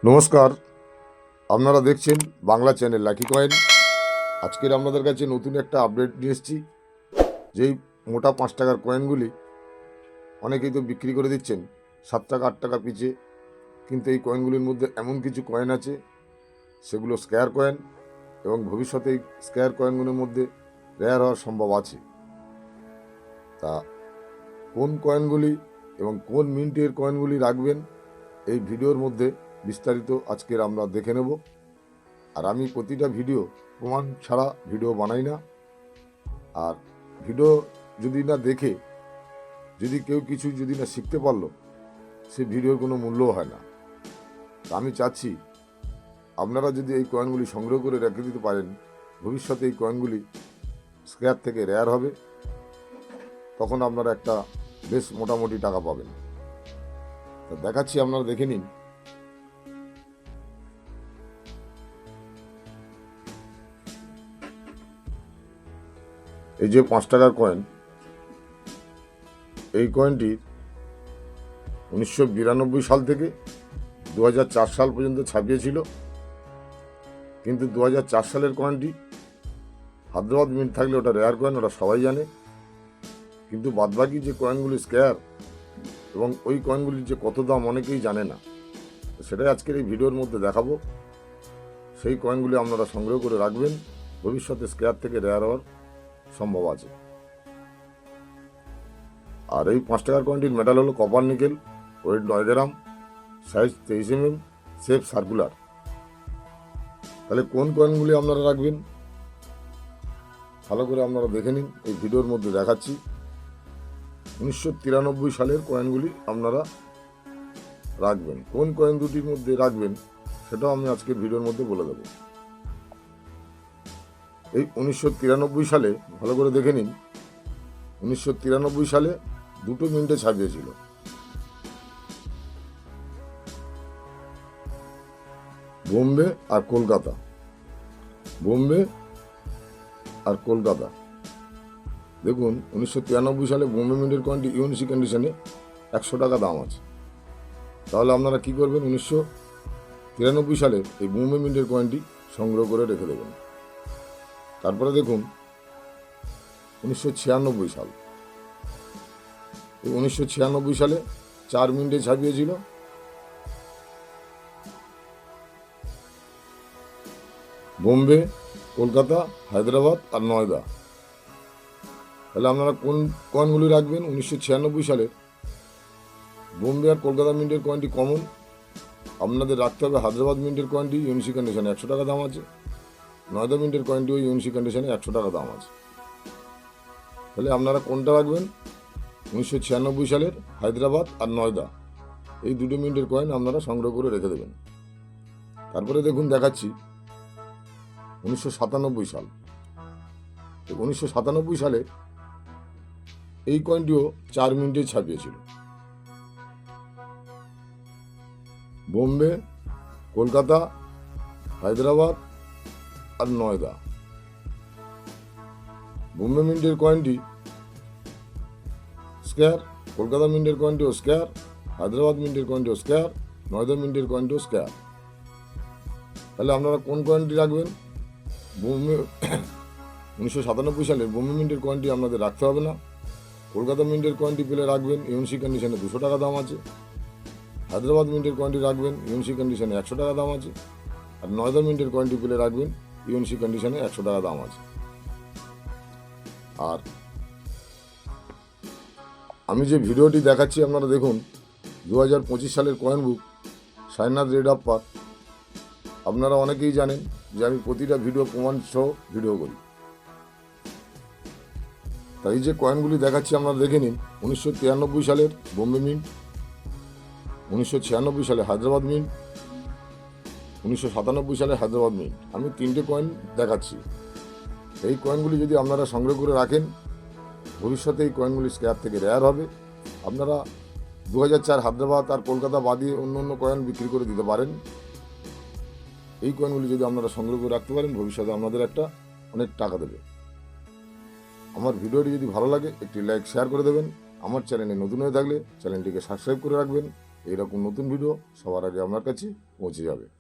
নমস্কার, আপনারা দেখছেন বাংলা চ্যানেল লাকি কয়েন। আজকের আপনাদের কাছে নতুন একটা আপডেট নিয়ে এসেছি। যেই মোটা 5 টাকার কয়েনগুলি অনেকেই তো বিক্রি করে দিচ্ছেন 7 টাকা 8 টাকা পিছে, কিন্তু এই কয়েনগুলির মধ্যে এমন কিছু কয়েন আছে সেগুলো স্ক্যার কয়েন, এবং ভবিষ্যতে এই স্ক্যার কয়েনগুলির মধ্যে রেয়ার হওয়ার সম্ভব আছে। তা কোন কয়েনগুলি এবং কোন মিন্টের কয়েনগুলি রাখবেন এই ভিডিওর মধ্যে বিস্তারিত আজকের আমরা দেখে নেব। আর আমি প্রতিটা ভিডিও প্রমাণ ছাড়া ভিডিও বানাই না। আর ভিডিও যদি না দেখে যদি কেউ কিছু যদি না শিখতে পারলো, সে ভিডিওর কোনো মূল্যও হয় না। তা আমি চাচ্ছি আপনারা যদি এই কয়েনগুলি সংগ্রহ করে রেখে দিতে পারেন, ভবিষ্যতে এই কয়েনগুলি স্ক্র্যাপ থেকে রেয়ার হবে, তখন আপনারা একটা বেশ মোটামুটি টাকা পাবেন। তা দেখাচ্ছি, আপনারা দেখে নিন। এই যে 5 টাকার কয়েন, এই কয়েনটি 1992 সাল থেকে 2004 সাল পর্যন্ত ছাপিয়েছিল, কিন্তু 2004 সালের কয়েনটি হায়দ্রাবাদ মিন্ট থাকলে ওটা রেয়ার কয়েন, ওটা সবাই জানে। কিন্তু বাদবাকি যে কয়েনগুলি স্ক্যার এবং ওই কয়েনগুলির যে কত দাম অনেকেই জানে না। সেটাই আজকের এই ভিডিওর মধ্যে দেখাবো। সেই কয়েনগুলি আপনারা সংগ্রহ করে রাখবেন, ভবিষ্যতে স্ক্যার থেকে রেয়ার হওয়ার সম্ভব আছে। আর এই 5 টাকার কয়েনটির মেটাল হলো কপার নিকেল, ওয়েট 9 গ্রাম, সাইজ 23 mm, শেপ সার্কুলার। তাহলে কোন কয়েনগুলি আপনারা রাখবেন ভালো করে আপনারা দেখে নিন, এই ভিডিওর মধ্যে দেখাচ্ছি। 1993 সালের কয়েনগুলি আপনারা রাখবেন। কোন কয়েন দুটির মধ্যে রাখবেন সেটাও আমি আজকের ভিডিওর মধ্যে বলে দেব। এই 1993 সালে ভালো করে দেখে নিন। 1993 সালে দুটো মিন্টে ছাপিয়েছিল, বোম্বে আর কলকাতা। বোম্বে আর কলকাতা। দেখুন, 1993 সালে বোম্বে মিন্টের কয়েনটি ইউএনসি কন্ডিশনে 100 টাকা দাম আছে। তাহলে আপনারা কি করবেন? 1993 সালে এই বোম্বে মিন্টের কয়েনটি সংগ্রহ করে রেখে দেবেন। তারপরে দেখুন 1996 সাল। এই 1996 সালে 4 মিন্টে ছাপিয়েছিল বোম্বে, কলকাতা, হায়দ্রাবাদ আর নয়দা। তাহলে আপনারা কোন কয়েনগুলি রাখবেন? 1996 সালে বোম্বে আর কলকাতা মিন্টের কয়েনটি কমন। আপনাদের রাখতে হবে হায়দ্রাবাদ মিন্টের কয়েনটি ইউএনসি কন্ডিশনে 100 টাকা দাম আছে, নয়দা মিন্টের কয়েনটিও ইউএনসি কন্ডিশনে 100 টাকা দাম আছে। তাহলে আপনারা কোনটা রাখবেন? 1996 সালের হায়দ্রাবাদ আর নয়দা, এই দুটো মিন্টের কয়েন আপনারা সংগ্রহ করে রেখে দেবেন। তারপরে দেখুন দেখাচ্ছি 1997 সাল। 1997 সালে এই কয়েনটিও 4 মিনিটে ছাপিয়েছিল বোম্বে, কলকাতা, হায়দ্রাবাদ আর নয়দা। বোম্বে মিন্টের কয়েনটি স্ক্যার, কলকাতা মিন্টের কয়েনটিও স্ক্যার, হায়দ্রাবাদ মিন্টের কয়েনটিও স্ক্যার, নয়দা মিন্টের কয়েনটিও স্ক্যার। তাহলে আপনারা কোন কয়েনটি রাখবেন? বোম্বে 1997 সালের বোম্বে মিন্টের কয়েনটি আপনাদের রাখতে হবে না। কলকাতা মিন্টের কয়েনটি পেলে রাখবেন, ইউএনসি কন্ডিশনে 200 টাকা দাম আছে। হায়দ্রাবাদ মিন্টের কয়েনটি রাখবেন, ইউএনসি কন্ডিশনে 100 টাকা দাম আছে। আর নয়দা মিন্টের কয়েনটি পেলে রাখবেন, ইউএনসি কন্ডিশনে 100 টাকা দাম আছে। আর আমি যে ভিডিওটি দেখাচ্ছি আপনারা দেখুন, 2025 সালের কয়েন বুক সাইনাথ রেড আপ্পার। আপনারা অনেকেই জানেন যে আমি প্রতিটা ভিডিও প্রমাণ সহ ভিডিও করি। তাই যে কয়েনগুলি দেখাচ্ছি আপনারা দেখে নিন। 1993 সালের বোম্বে মিন্ট, 1996 সালে হায়দ্রাবাদ মিন্ট, 1997 সালে হায়দ্রাবাদ মিন্ট। আমি 3টে কয়েন দেখাচ্ছি। এই কয়েনগুলি যদি আপনারা সংগ্রহ করে রাখেন, ভবিষ্যতে এই কয়েনগুলি স্ক্র্যাপ থেকে রেয়ার হবে। আপনারা 2004 হায়দ্রাবাদ আর কলকাতা বাদিয়ে অন্য অন্য কয়েন বিক্রি করে দিতে পারেন। এই কয়েনগুলি যদি আপনারা সংগ্রহ করে রাখতে পারেন, ভবিষ্যতে আপনাদের একটা অনেক টাকা দেবে। আমার ভিডিওটি যদি ভালো লাগে একটি লাইক শেয়ার করে দেবেন। আমার চ্যানেলে নতুন হয়ে থাকলে চ্যানেলটিকে সাবস্ক্রাইব করে রাখবেন। এইরকম নতুন ভিডিও সবার আগে আপনার কাছে পৌঁছে যাবে।